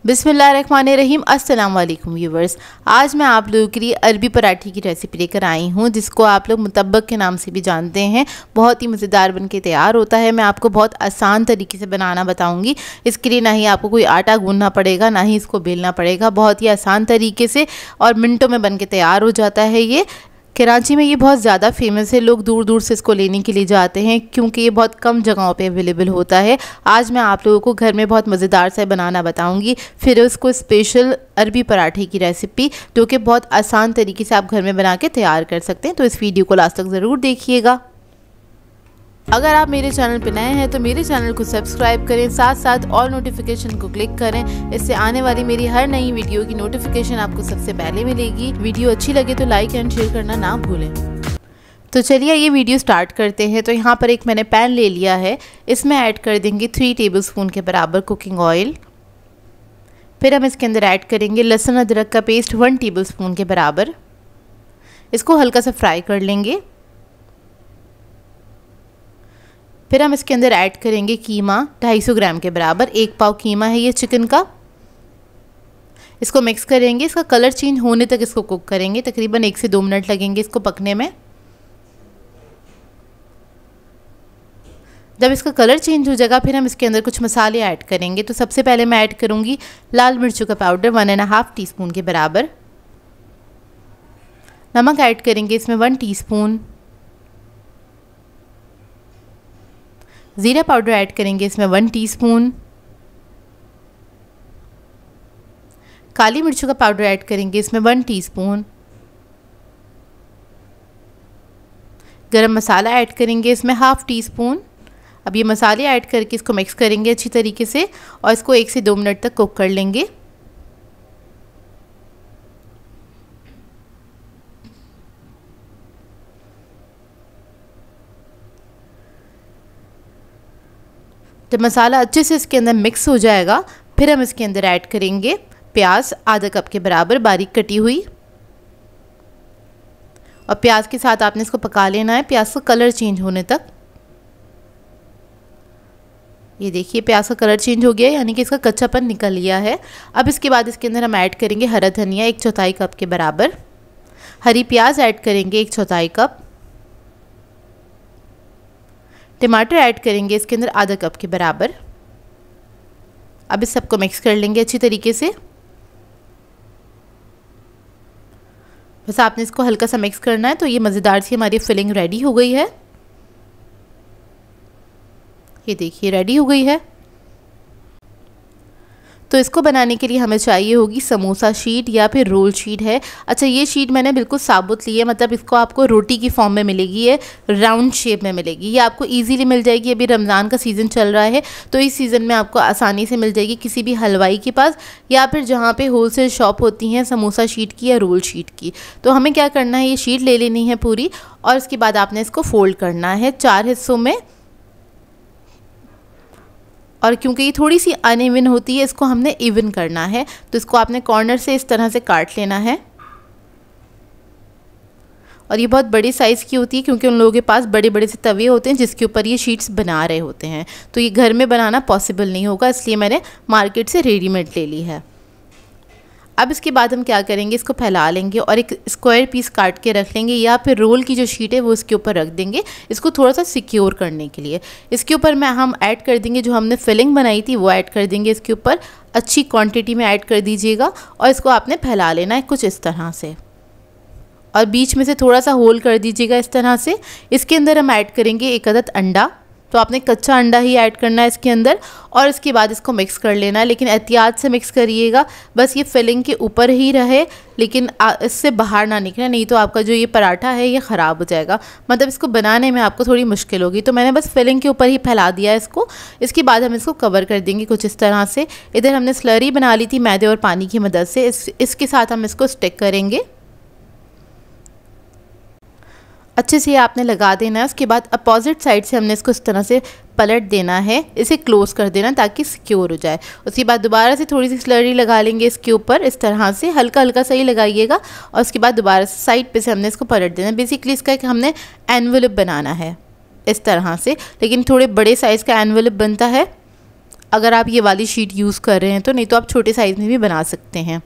बिस्मिल्लाहिर्रहमानिर्रहीम। अस्सलाम वालेकुम व्यूवर्स। आज मैं आप लोगों के लिए अरबी पराठे की रेसिपी लेकर आई हूँ, जिसको आप लोग मुतब्बक के नाम से भी जानते हैं। बहुत ही मज़ेदार बनके तैयार होता है। मैं आपको बहुत आसान तरीके से बनाना बताऊँगी। इसके लिए ना ही आपको कोई आटा गूंदना पड़ेगा, ना ही इसको बेलना पड़ेगा। बहुत ही आसान तरीके से और मिनटों में बनके तैयार हो जाता है। ये कराची में ये बहुत ज़्यादा फेमस है। लोग दूर दूर से इसको लेने के लिए जाते हैं, क्योंकि ये बहुत कम जगहों पे अवेलेबल होता है। आज मैं आप लोगों को घर में बहुत मज़ेदार से बनाना बताऊंगी। फिर उसको स्पेशल अरबी पराठे की रेसिपी, जो कि बहुत आसान तरीके से आप घर में बना के तैयार कर सकते हैं। तो इस वीडियो को लास्ट तक ज़रूर देखिएगा। अगर आप मेरे चैनल पर नए हैं तो मेरे चैनल को सब्सक्राइब करें, साथ साथ ऑल नोटिफिकेशन को क्लिक करें। इससे आने वाली मेरी हर नई वीडियो की नोटिफिकेशन आपको सबसे पहले मिलेगी। वीडियो अच्छी लगे तो लाइक एंड शेयर करना ना भूलें। तो चलिए ये वीडियो स्टार्ट करते हैं। तो यहाँ पर एक मैंने पैन ले लिया है। इसमें ऐड कर देंगे 3 टेबलस्पून के बराबर कुकिंग ऑयल। फिर हम इसके अंदर ऐड करेंगे लहसुन अदरक का पेस्ट 1 टेबलस्पून के बराबर। इसको हल्का सा फ्राई कर लेंगे। फिर हम इसके अंदर ऐड करेंगे कीमा 250 ग्राम के बराबर। 1 पाव कीमा है ये चिकन का। इसको मिक्स करेंगे। इसका कलर चेंज होने तक इसको कुक करेंगे। तकरीबन 1 से 2 मिनट लगेंगे इसको पकने में। जब इसका कलर चेंज हो जाएगा फिर हम इसके अंदर कुछ मसाले ऐड करेंगे। तो सबसे पहले मैं ऐड करूँगी लाल मिर्चों का पाउडर 1.5 टीस्पून के बराबर। नमक ऐड करेंगे इसमें 1 टीस्पून। ज़ीरा पाउडर ऐड करेंगे इसमें 1 टीस्पून। काली मिर्चों का पाउडर ऐड करेंगे इसमें 1 टीस्पून। गरम मसाला ऐड करेंगे इसमें 1/2 टीस्पून। अब ये मसाले ऐड करके इसको मिक्स करेंगे अच्छी तरीके से और इसको 1 से 2 मिनट तक कुक कर लेंगे। जब मसाला अच्छे से इसके अंदर मिक्स हो जाएगा फिर हम इसके अंदर ऐड करेंगे प्याज आधा कप के बराबर बारीक कटी हुई। और प्याज के साथ आपने इसको पका लेना है, प्याज का कलर चेंज होने तक। ये देखिए प्याज का कलर चेंज हो गया, यानी कि इसका कच्चापन निकल गया है। अब इसके बाद इसके अंदर हम ऐड करेंगे हरा धनिया 1/4 कप के बराबर। हरी प्याज ऐड करेंगे 1/4 कप। टमाटर ऐड करेंगे इसके अंदर आधा कप के बराबर। अब इस सबको मिक्स कर लेंगे अच्छी तरीके से। बस आपने इसको हल्का सा मिक्स करना है। तो ये मज़ेदार सी हमारी फिलिंग रेडी हो गई है। ये देखिए रेडी हो गई है। तो इसको बनाने के लिए हमें चाहिए होगी समोसा शीट या फिर रोल शीट है। अच्छा, ये शीट मैंने बिल्कुल साबुत ली है, मतलब इसको आपको रोटी की फॉर्म में मिलेगी। ये राउंड शेप में मिलेगी। ये आपको इजीली मिल जाएगी। अभी रमज़ान का सीज़न चल रहा है तो इस सीज़न में आपको आसानी से मिल जाएगी किसी भी हलवाई के पास, या फिर जहाँ पे होलसेल शॉप होती हैं समोसा शीट की या रोल शीट की। तो हमें क्या करना है, ये शीट ले लेनी है पूरी और उसके बाद आपने इसको फोल्ड करना है 4 हिस्सों में। और क्योंकि ये थोड़ी सी अनइवन होती है इसको हमने इवन करना है। तो इसको आपने कॉर्नर से इस तरह से काट लेना है। और ये बहुत बड़ी साइज़ की होती है, क्योंकि उन लोगों के पास बड़े बड़े से तवे होते हैं जिसके ऊपर ये शीट्स बना रहे होते हैं। तो ये घर में बनाना पॉसिबल नहीं होगा, इसलिए मैंने मार्केट से रेडीमेड ले ली है। अब इसके बाद हम क्या करेंगे, इसको फैला लेंगे और एक स्क्वायर पीस काट के रख लेंगे, या फिर रोल की जो शीट है वो इसके ऊपर रख देंगे इसको थोड़ा सा सिक्योर करने के लिए। इसके ऊपर हम ऐड कर देंगे जो हमने फिलिंग बनाई थी, वो ऐड कर देंगे इसके ऊपर। अच्छी क्वांटिटी में ऐड कर दीजिएगा और इसको आपने फैला लेना है कुछ इस तरह से। और बीच में से थोड़ा सा होल कर दीजिएगा इस तरह से। इसके अंदर हम ऐड करेंगे 1 अदद अंडा। तो आपने कच्चा अंडा ही ऐड करना है इसके अंदर और इसके बाद इसको मिक्स कर लेना है, लेकिन एहतियात से मिक्स करिएगा। बस ये फिलिंग के ऊपर ही रहे, लेकिन इससे बाहर ना निकले, नहीं तो आपका जो ये पराठा है ये ख़राब हो जाएगा। मतलब इसको बनाने में आपको थोड़ी मुश्किल होगी। तो मैंने बस फिलिंग के ऊपर ही फैला दिया इसको। इसके बाद हम इसको कवर कर देंगे कुछ इस तरह से। इधर हमने स्लरी बना ली थी मैदे और पानी की मदद से। इसके साथ हम इसको स्टिक करेंगे। अच्छे से आपने लगा देना है। उसके बाद अपोजिट साइड से हमने इसको इस तरह से पलट देना है, इसे क्लोज़ कर देना ताकि सिक्योर हो जाए। उसके बाद दोबारा से थोड़ी सी स्लरी लगा लेंगे इसके ऊपर इस तरह से, हल्का हल्का सही लगाइएगा। और उसके बाद दोबारा से साइड पे से हमने इसको पलट देना है। बेसिकली इसका एक हमने एनवेलप बनाना है इस तरह से, लेकिन थोड़े बड़े साइज़ का एनवेलप बनता है। अगर आप ये वाली शीट यूज़ कर रहे हैं तो, नहीं तो आप छोटे साइज़ में भी बना सकते हैं।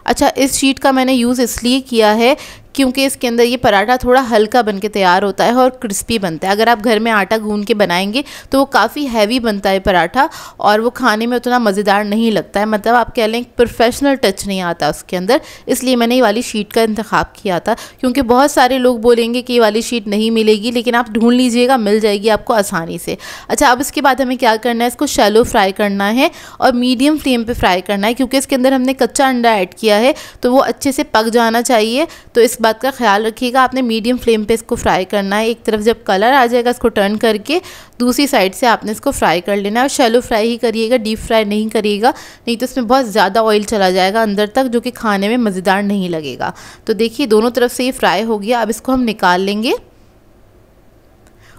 अच्छा, इस शीट का मैंने यूज़ इसलिए किया है क्योंकि इसके अंदर ये पराठा थोड़ा हल्का बन के तैयार होता है और क्रिस्पी बनता है। अगर आप घर में आटा गूंद के बनाएंगे तो वो काफ़ी हैवी बनता है पराठा, और वो खाने में उतना मज़ेदार नहीं लगता है, मतलब आप कह लें प्रोफेशनल टच नहीं आता उसके अंदर। इसलिए मैंने ये वाली शीट का इंतखाब किया था, क्योंकि बहुत सारे लोग बोलेंगे कि ये वाली शीट नहीं मिलेगी, लेकिन आप ढूंढ लीजिएगा, मिल जाएगी आपको आसानी से। अच्छा, अब इसके बाद हमें क्या करना है, इसको शैलो फ्राई करना है और मीडियम फ्लेम पर फ्राई करना है, क्योंकि इसके अंदर हमने कच्चा अंडा ऐड किया है तो वो अच्छे से पक जाना चाहिए। तो इस बात का ख्याल रखिएगा, आपने मीडियम फ्लेम पे इसको फ्राई करना है। एक तरफ जब कलर आ जाएगा इसको टर्न करके दूसरी साइड से आपने इसको फ्राई कर लेना है, और शैलो फ्राई ही करिएगा, डीप फ्राई नहीं करिएगा, नहीं तो इसमें बहुत ज़्यादा ऑयल चला जाएगा अंदर तक, जो कि खाने में मज़ेदार नहीं लगेगा। तो देखिए दोनों तरफ से ये फ्राई हो गया। अब इसको हम निकाल लेंगे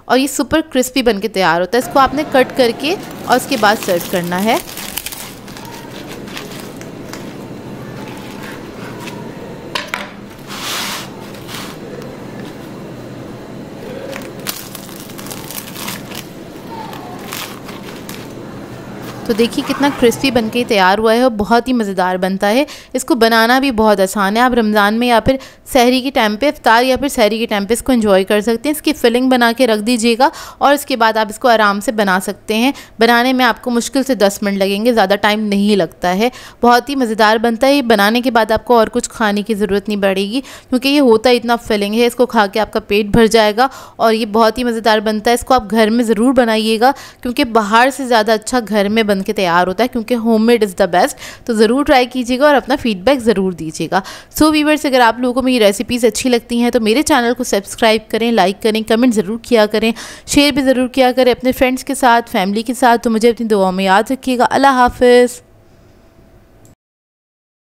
और ये सुपर क्रिस्पी बन के तैयार होता है। इसको आपने कट करके और उसके बाद सर्व करना है। तो देखिए कितना क्रिस्पी बनके तैयार हुआ है और बहुत ही मज़ेदार बनता है। इसको बनाना भी बहुत आसान है। आप रमज़ान में या फिर सहरी के टाइम पे, इफ्तार या फिर सहरी के टाइम पे इसको एंजॉय कर सकते हैं। इसकी फिलिंग बना के रख दीजिएगा और इसके बाद आप इसको आराम से बना सकते हैं। बनाने में आपको मुश्किल से 10 मिनट लगेंगे, ज़्यादा टाइम नहीं लगता है। बहुत ही मज़ेदार बनता है। ये बनाने के बाद आपको और कुछ खाने की ज़रूरत नहीं पड़ेगी, क्योंकि ये होता इतना फिलिंग है। इसको खा के आपका पेट भर जाएगा और ये बहुत ही मज़ेदार बनता है। इसको आप घर में ज़रूर बनाइएगा, क्योंकि बाहर से ज़्यादा अच्छा घर में के तैयार होता है, क्योंकि होममेड इज़ द बेस्ट। तो ज़रूर ट्राई कीजिएगा और अपना फीडबैक ज़रूर दीजिएगा। सो व्यूअर्स, अगर आप लोगों को मेरी रेसिपीज़ अच्छी लगती हैं तो मेरे चैनल को सब्सक्राइब करें, लाइक करें, कमेंट ज़रूर किया करें, शेयर भी ज़रूर किया करें अपने फ्रेंड्स के साथ, फैमिली के साथ। तो मुझे अपनी दुआ में याद रखिएगा। अल्लाह हाफ़िज़।